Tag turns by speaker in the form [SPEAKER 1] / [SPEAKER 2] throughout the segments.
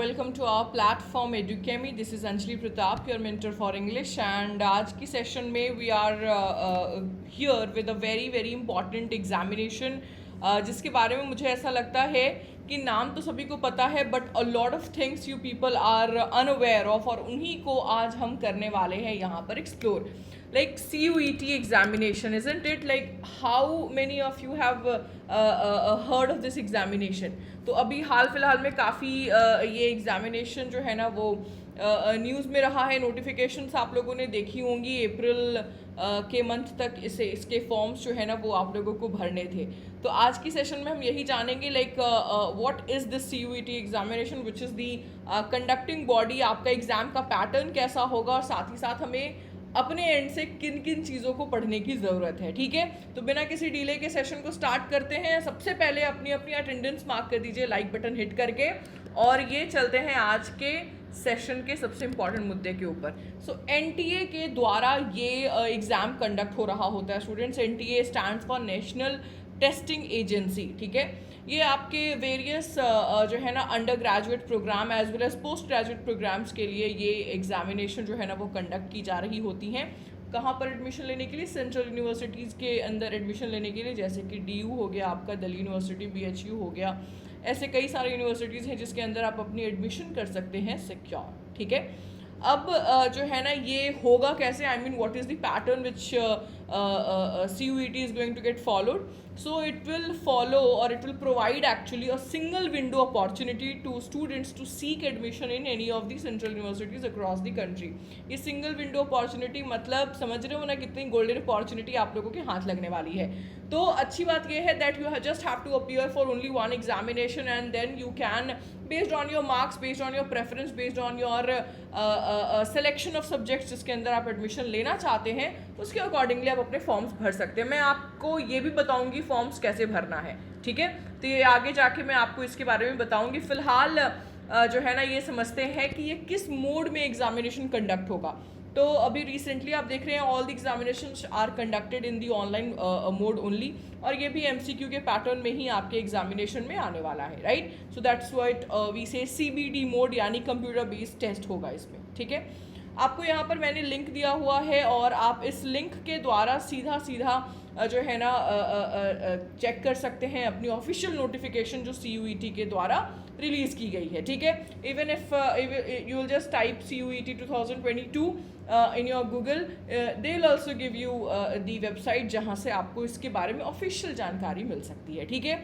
[SPEAKER 1] welcome to our platform Educami. This is Anjali Pratap, your mentor for English, and आज की session में we are here with a very important examination जिसके बारे में मुझे ऐसा लगता है कि नाम तो सभी को पता है but a lot of things you people are unaware of और उन्हीं को आज हम करने वाले हैं यहाँ पर explore. Like CUET examination, isn't it? Like how many of you have heard of this examination? तो अभी हाल फिलहाल में काफ़ी ये एग्जामिनेशन जो है ना वो न्यूज़ में रहा है. नोटिफिकेशंस आप लोगों ने देखी होंगी. अप्रैल के मंथ तक इसके फॉर्म्स जो है ना वो आप लोगों को भरने थे. तो आज की सेशन में हम यही जानेंगे like what is this CUET examination which is the conducting body. आपका एग्ज़ाम का पैटर्न कैसा होगा और साथ ही साथ हमें अपने एंड से किन किन चीज़ों को पढ़ने की ज़रूरत है. ठीक है, तो बिना किसी डिले के सेशन को स्टार्ट करते हैं. सबसे पहले अपनी अपनी अटेंडेंस मार्क कर दीजिए लाइक बटन हिट करके, और ये चलते हैं आज के सेशन के सबसे इम्पॉर्टेंट मुद्दे के ऊपर. सो NTA के द्वारा ये एग्ज़ाम कंडक्ट हो रहा होता है students. NTA stands for national testing agency. ठीक है, ये आपके वेरियस जो है ना undergraduate programme as well as postgraduate programmes के लिए ये एग्जामिनेशन जो है ना वो कंडक्ट की जा रही होती हैं. कहाँ पर एडमिशन लेने के लिए? सेंट्रल यूनिवर्सिटीज़ के अंदर एडमिशन लेने के लिए, जैसे कि DU हो गया आपका, दिल्ली यूनिवर्सिटी, BHU हो गया. ऐसे कई सारे यूनिवर्सिटीज़ हैं जिसके अंदर आप अपनी एडमिशन कर सकते हैं सिक्योर. ठीक है, अब जो है ना ये होगा कैसे? I mean what is the pattern which CUET is going to get followed. So it will follow, or it will provide actually a single window opportunity to students to seek admission in any of the central universities across the country. ये single window opportunity मतलब समझ रहे हो ना कितनी golden opportunity आप लोगों के हाथ लगने वाली है. तो अच्छी बात ये है that you just have to appear for only one examination and then you can, based on your marks, based on your preference, based on your selection of subjects जिसके अंदर आप एडमिशन लेना चाहते हैं, उसके अकॉर्डिंगली आप अपने फॉर्म्स भर सकते हैं. मैं आपको ये भी बताऊंगी फॉर्म्स कैसे भरना है. ठीक है, तो ये आगे जाके मैं आपको इसके बारे में बताऊंगी. फिलहाल जो है ना ये समझते हैं कि ये किस मोड में एग्जामिनेशन कंडक्ट होगा. तो अभी रिसेंटली आप देख रहे हैं all the examinations are conducted in the online mode only, और ये भी MCQ के पैटर्न में ही आपके एग्जामिनेशन में आने वाला है. Right, so that's what we say CBT mode यानी कंप्यूटर बेस्ड टेस्ट होगा इसमें. ठीक है, आपको यहाँ पर मैंने लिंक दिया हुआ है और आप इस लिंक के द्वारा सीधा जो है ना चेक कर सकते हैं अपनी ऑफिशियल नोटिफिकेशन जो CUET के द्वारा रिलीज़ की गई है. ठीक है, even if you will just type CUET 2022 in your Google, they will also give you the website जहाँ से आपको इसके बारे में ऑफिशियल जानकारी मिल सकती है. ठीक है,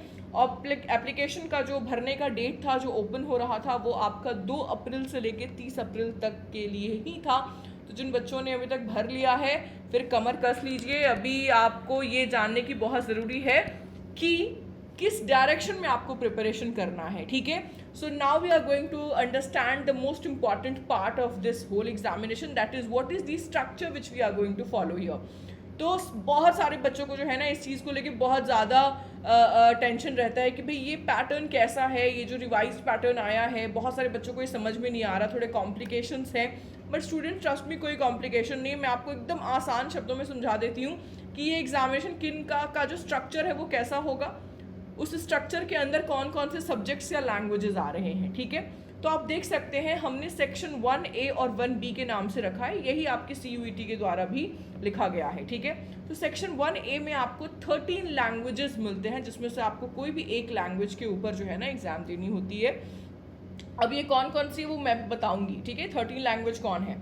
[SPEAKER 1] एप्लीकेशन का जो भरने का डेट था, जो ओपन हो रहा था, वो आपका 2 अप्रैल से लेके 30 अप्रैल तक के लिए ही था. तो जिन बच्चों ने अभी तक भर लिया है फिर कमर कस लीजिए. अभी आपको ये जानने की बहुत ज़रूरी है कि किस डायरेक्शन में आपको प्रिपरेशन करना है. ठीक है, so now we are going to understand the most important part of this whole examination, that is what is the structure which we are going to follow here. तो बहुत सारे बच्चों को जो है ना इस चीज़ को लेके बहुत ज़्यादा टेंशन रहता है कि भाई ये पैटर्न कैसा है, ये जो रिवाइज पैटर्न आया है, बहुत सारे बच्चों को ये समझ में नहीं आ रहा, थोड़े कॉम्प्लिकेशंस हैं. बट स्टूडेंट ट्रस्ट में कोई कॉम्प्लिकेशन नहीं. मैं आपको एकदम आसान शब्दों में समझा देती हूँ कि ये एग्जामिनेशन किन का जो स्ट्रक्चर है वो कैसा होगा, उस स्ट्रक्चर के अंदर कौन कौन से सब्जेक्ट्स या लैंग्वेजेस आ रहे हैं. ठीक है, तो आप देख सकते हैं हमने सेक्शन 1A और 1B के नाम से रखा है, यही आपके CUET के द्वारा भी लिखा गया है. ठीक है, तो सेक्शन 1A में आपको 13 लैंग्वेजेस मिलते हैं, जिसमें से आपको कोई भी एक लैंग्वेज के ऊपर जो है ना एग्जाम देनी होती है. अब ये कौन कौन सी वो मैं बताऊंगी. ठीक है, 13 लैंग्वेज कौन है.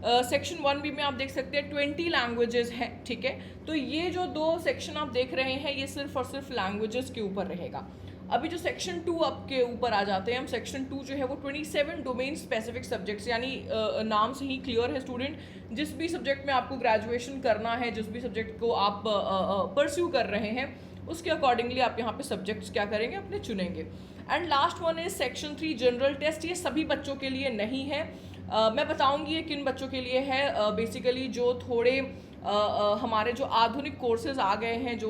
[SPEAKER 1] सेक्शन 1B में आप देख सकते हैं 20 लैंग्वेजेस हैं. ठीक है, तो ये जो 2 सेक्शन आप देख रहे हैं ये सिर्फ और सिर्फ लैंग्वेजेस के ऊपर रहेगा. अभी जो सेक्शन 2 आपके ऊपर आ जाते हैं हम, सेक्शन 2 जो है वो 27 डोमेन स्पेसिफिक सब्जेक्ट्स, यानी नाम से ही क्लियर है स्टूडेंट, जिस भी सब्जेक्ट में आपको ग्रेजुएशन करना है, जिस भी सब्जेक्ट को आप परस्यू कर रहे हैं, उसके अकॉर्डिंगली आप यहाँ पे सब्जेक्ट्स क्या करेंगे, अपने चुनेंगे. And last one is section 3 general test. ये सभी बच्चों के लिए नहीं है. मैं बताऊँगी ये किन बच्चों के लिए है. बेसिकली जो थोड़े हमारे जो आधुनिक कोर्सेज आ गए हैं, जो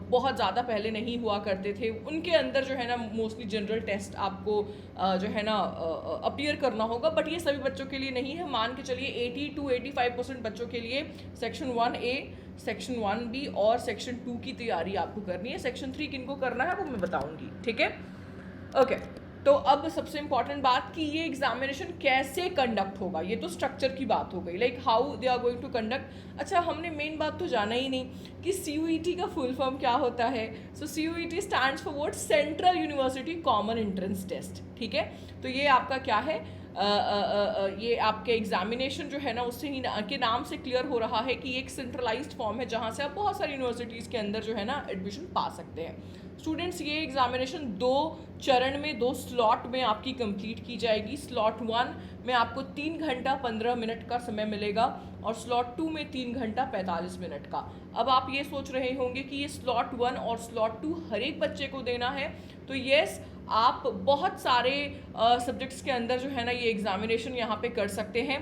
[SPEAKER 1] बहुत ज़्यादा पहले नहीं हुआ करते थे, उनके अंदर जो है ना मोस्टली जनरल टेस्ट आपको जो है ना अपीयर करना होगा. बट ये सभी बच्चों के लिए नहीं है. मान के चलिए 80 to 85% बच्चों के लिए सेक्शन 1A, सेक्शन 1B और सेक्शन 2 की तैयारी आपको करनी है. सेक्शन 3 किनको करना है वो मैं बताऊँगी. ठीक है, ओके. तो अब सबसे इंपॉर्टेंट बात कि ये एग्जामिनेशन कैसे कंडक्ट होगा, ये तो स्ट्रक्चर की बात हो गई, like how they are going to conduct. अच्छा, हमने मेन बात तो जाना ही नहीं कि CUET का फुल फॉर्म क्या होता है। So CUET stands for what, central university common entrance test, ठीक है। तो ये आपका क्या है, ये आपके एग्जामिनेशन जो है ना उससे ही के नाम से क्लियर हो रहा है कि एक सेंट्रलाइज्ड फॉर्म है जहाँ से आप बहुत सारी यूनिवर्सिटीज़ के अंदर जो है ना एडमिशन पा सकते हैं। स्टूडेंट्स, ये एग्जामिनेशन 2 चरण में 2 स्लॉट में आपकी कंप्लीट की जाएगी। स्लॉट 1 में आपको 3 घंटा 15 मिनट का समय मिलेगा और स्लॉट 2 में 3 घंटा 45 मिनट का। अब आप ये सोच रहे होंगे कि ये स्लॉट 1 और स्लॉट 2 हर एक बच्चे को देना है, तो येस, आप बहुत सारे सब्जेक्ट्स के अंदर जो है ना ये एग्जामिनेशन यहाँ पे कर सकते हैं।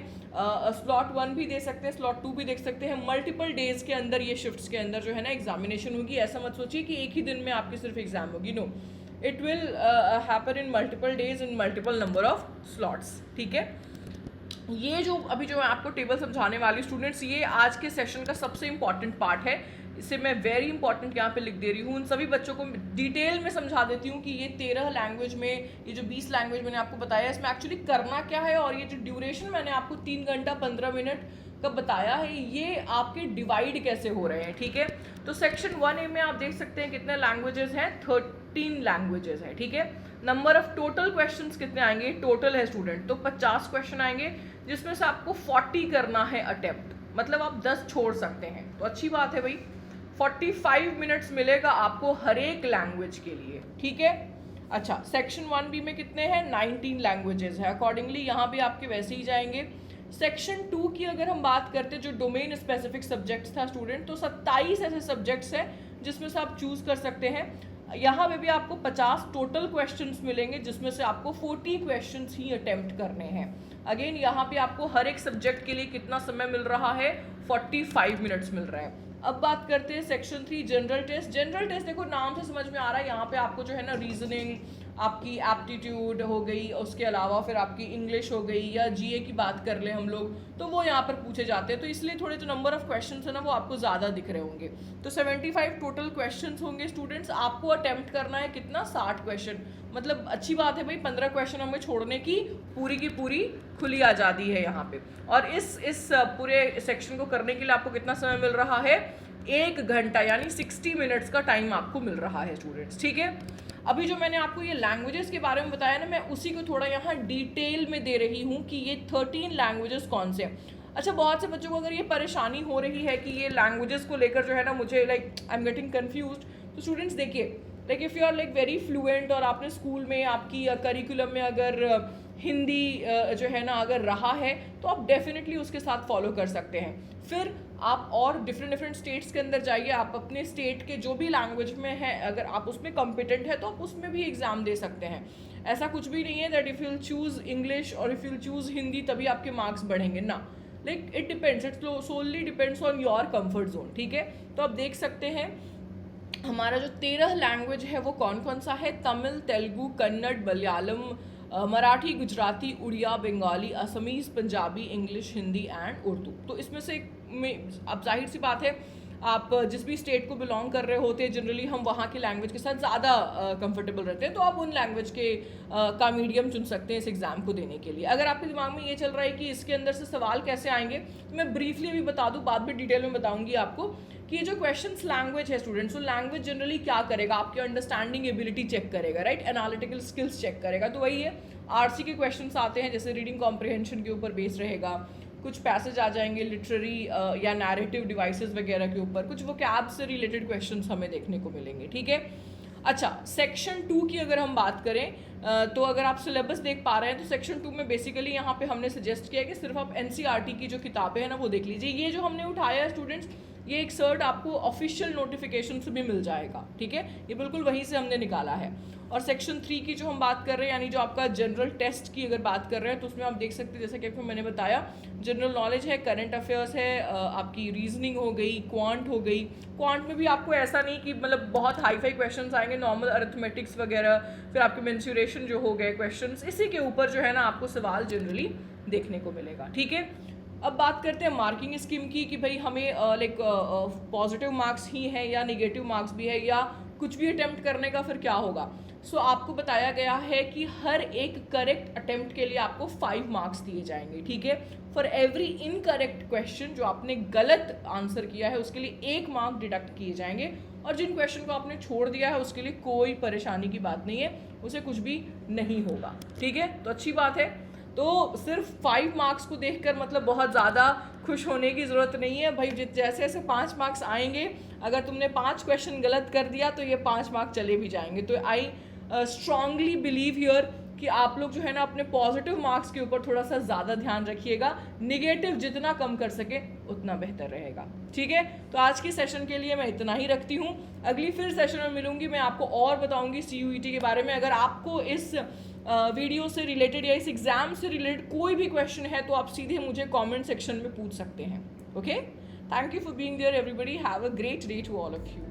[SPEAKER 1] स्लॉट 1 भी दे सकते हैं, स्लॉट 2 भी देख सकते हैं। मल्टीपल डेज के अंदर, ये शिफ्ट्स के अंदर जो है ना एग्जामिनेशन होगी। ऐसा मत सोचिए कि एक ही दिन में आपकी सिर्फ एग्जाम होगी, no, it will happen in multiple days in multiple number of slots, ठीक है। ये जो अभी जो मैं आपको टेबल समझाने वाली स्टूडेंट्स, ये आज के सेशन का सबसे इंपॉर्टेंट पार्ट है। इसे मैं वेरी इंपॉर्टेंट यहाँ पे लिख दे रही हूँ। उन सभी बच्चों को डिटेल में समझा देती हूँ कि ये 13 लैंग्वेज में, ये जो 20 लैंग्वेज मैंने आपको बताया, इसमें एक्चुअली करना क्या है, और ये जो ड्यूरेशन मैंने आपको 3 घंटा 15 मिनट का बताया है, ये आपके डिवाइड कैसे हो रहे हैं, ठीक है। तो सेक्शन 1A में आप देख सकते हैं कितने लैंग्वेजेस हैं, 13 लैंग्वेजेस हैं, ठीक है। नंबर ऑफ टोटल क्वेश्चंस कितने आएंगे, टोटल है स्टूडेंट, तो 50 क्वेश्चन आएंगे, जिसमें से आपको 40 करना है अटेम्प्ट, मतलब आप 10 छोड़ सकते हैं, तो अच्छी बात है भाई। 45 मिनट्स मिलेगा आपको हर एक लैंग्वेज के लिए, ठीक है। अच्छा, सेक्शन 1B में कितने हैं, 19 लैंग्वेजेस है, अकॉर्डिंगली यहाँ भी आपके वैसे ही जाएंगे। सेक्शन 2 की अगर हम बात करते हैं, जो डोमेन स्पेसिफिक सब्जेक्ट्स था स्टूडेंट, तो 27 ऐसे सब्जेक्ट्स हैं जिसमें से आप चूज कर सकते हैं। यहाँ पे भी आपको 50 टोटल क्वेश्चंस मिलेंगे, जिसमें से आपको 40 क्वेश्चंस ही अटेम्प्ट करने हैं। अगेन यहाँ पे आपको हर एक सब्जेक्ट के लिए कितना समय मिल रहा है, 45 मिनट्स मिल रहा है। अब बात करते हैं section 3 general test. General test देखो नाम से समझ में आ रहा है, यहाँ पे आपको जो है ना रीजनिंग, आपकी एप्टीट्यूड हो गई, उसके अलावा फिर आपकी इंग्लिश हो गई, या GA की बात कर ले हम लोग, तो वो यहाँ पर पूछे जाते हैं, तो इसलिए थोड़े जो नंबर ऑफ क्वेश्चंस है ना वो आपको ज़्यादा दिख रहे होंगे। तो 75 टोटल क्वेश्चंस होंगे स्टूडेंट्स, आपको अटेम्प्ट करना है कितना, 60 क्वेश्चन। मतलब अच्छी बात है भाई, 15 क्वेश्चन हमें छोड़ने की पूरी खुली आज़ादी है यहाँ पे। और इस पूरे सेक्शन को करने के लिए आपको कितना समय मिल रहा है, 1 घंटा, यानी 60 मिनट्स का टाइम आपको मिल रहा है स्टूडेंट्स, ठीक है। अभी जो मैंने आपको ये लैंग्वेजेस के बारे में बताया ना, मैं उसी को थोड़ा यहाँ डिटेल में दे रही हूँ कि ये 13 लैंग्वेजेस कौन से हैं। अच्छा, बहुत से बच्चों को अगर ये परेशानी हो रही है कि ये लैंग्वेजेस को लेकर जो है ना मुझे like I am getting confused, तो स्टूडेंट्स देखिए, like if you are like very fluent और आपने स्कूल में आपकी करिकुलम में अगर हिंदी जो है ना अगर रहा है, तो आप डेफिनेटली उसके साथ फॉलो कर सकते हैं। फिर आप और डिफरेंट स्टेट्स के अंदर जाइए, आप अपने स्टेट के जो भी लैंग्वेज में है अगर आप उसमें कॉम्पिटेंट है तो आप उसमें भी एग्ज़ाम दे सकते हैं। ऐसा कुछ भी नहीं है that if you choose English और इफ़ यू चूज़ हिंदी तभी आपके मार्क्स बढ़ेंगे ना, like it depends, it solely depends on your comfort zone, ठीक है। तो आप देख सकते हैं हमारा जो 13 लैंग्वेज है वो कौन कौन सा है, तमिल, तेलुगु, कन्नड़, मलयालम, मराठी, गुजराती, उड़िया, बंगाली, असमीज़, पंजाबी, इंग्लिश, हिंदी एंड उर्दू। तो इसमें से अब जाहिर सी बात है आप जिस भी स्टेट को बिलोंग कर रहे होते हैं, जनरली हम वहाँ के लैंग्वेज के साथ ज़्यादा कंफर्टेबल रहते हैं, तो आप उन लैंग्वेज के का मीडियम चुन सकते हैं इस एग्ज़ाम को देने के लिए। अगर आपके दिमाग में ये चल रहा है कि इसके अंदर से सवाल कैसे आएंगे, तो मैं ब्रीफली अभी बता दूँ, बाद में डिटेल में बताऊँगी आपको कि ये जो क्वेश्चंस लैंग्वेज है स्टूडेंट्स, तो लैंग्वेज जनरली क्या करेगा, आपकी अंडरस्टैंडिंग एबिलिटी चेक करेगा, राइट, एनालिटिकल स्किल्स चेक करेगा। तो वही है, RC के क्वेश्चंस आते हैं, जैसे रीडिंग कॉम्प्रिहेंशन के ऊपर बेस रहेगा, कुछ पैसेज आ जाएंगे लिटरेरी या नैरेटिव डिवाइसेस वगैरह के ऊपर, कुछ वोकैब से रिलेटेड क्वेश्चंस हमें देखने को मिलेंगे, ठीक है। अच्छा, सेक्शन 2 की अगर हम बात करें तो अगर आप सिलेबस देख पा रहे हैं तो सेक्शन 2 में बेसिकली यहाँ पे हमने सजेस्ट किया कि सिर्फ आप NCERT की जो किताबें हैं ना वो देख लीजिए। ये जो हमने उठाया है स्टूडेंट्स, ये एक सर्ट आपको ऑफिशियल नोटिफिकेशन से भी मिल जाएगा, ठीक है, ये बिल्कुल वहीं से हमने निकाला है। और सेक्शन 3 की जो हम बात कर रहे हैं, यानी जो आपका जनरल टेस्ट की अगर बात कर रहे हैं, तो उसमें आप देख सकते हैं जैसे कि आपको मैंने बताया, जनरल नॉलेज है, करंट अफेयर्स है, आपकी रीजनिंग हो गई, क्वांट हो गई। क्वांट में भी आपको ऐसा नहीं कि मतलब बहुत हाई फाई क्वेश्चंस आएंगे, नॉर्मल अरिथमेटिक्स वगैरह, फिर आपके मेंसुरेशन जो हो गए क्वेश्चंस, इसी के ऊपर जो है ना आपको सवाल जनरली देखने को मिलेगा, ठीक है। अब बात करते हैं मार्किंग स्कीम की कि भाई हमें लाइक पॉजिटिव मार्क्स ही हैं या निगेटिव मार्क्स भी है, या कुछ भी अटेम्प्ट करने का फिर क्या होगा। सो आपको बताया गया है कि हर एक करेक्ट अटेम्प्ट के लिए आपको 5 मार्क्स दिए जाएंगे, ठीक है। फॉर एवरी इनकरेक्ट क्वेश्चन, जो आपने गलत आंसर किया है उसके लिए 1 मार्क डिडक्ट किए जाएंगे, और जिन क्वेश्चन को आपने छोड़ दिया है उसके लिए कोई परेशानी की बात नहीं है, उसे कुछ भी नहीं होगा, ठीक है। तो अच्छी बात है। तो सिर्फ 5 मार्क्स को देखकर मतलब बहुत ज़्यादा खुश होने की ज़रूरत नहीं है भाई। जैसे जैसे 5 मार्क्स आएंगे, अगर तुमने 5 क्वेश्चन गलत कर दिया तो ये 5 मार्क्स चले भी जाएंगे। तो आई स्ट्रांगली बिलीव हियर कि आप लोग जो है ना अपने पॉजिटिव मार्क्स के ऊपर थोड़ा सा ज़्यादा ध्यान रखिएगा, निगेटिव जितना कम कर सके उतना बेहतर रहेगा, ठीक है। तो आज की सेशन के लिए मैं इतना ही रखती हूँ। अगली फिर सेशन में मिलूंगी, मैं आपको और बताऊंगी CUET के बारे में। अगर आपको इस वीडियो से रिलेटेड या इस एग्जाम से रिलेटेड कोई भी क्वेश्चन है तो आप सीधे मुझे कमेंट सेक्शन में पूछ सकते हैं। Okay, thank you for being there everybody, have a great day to all of you.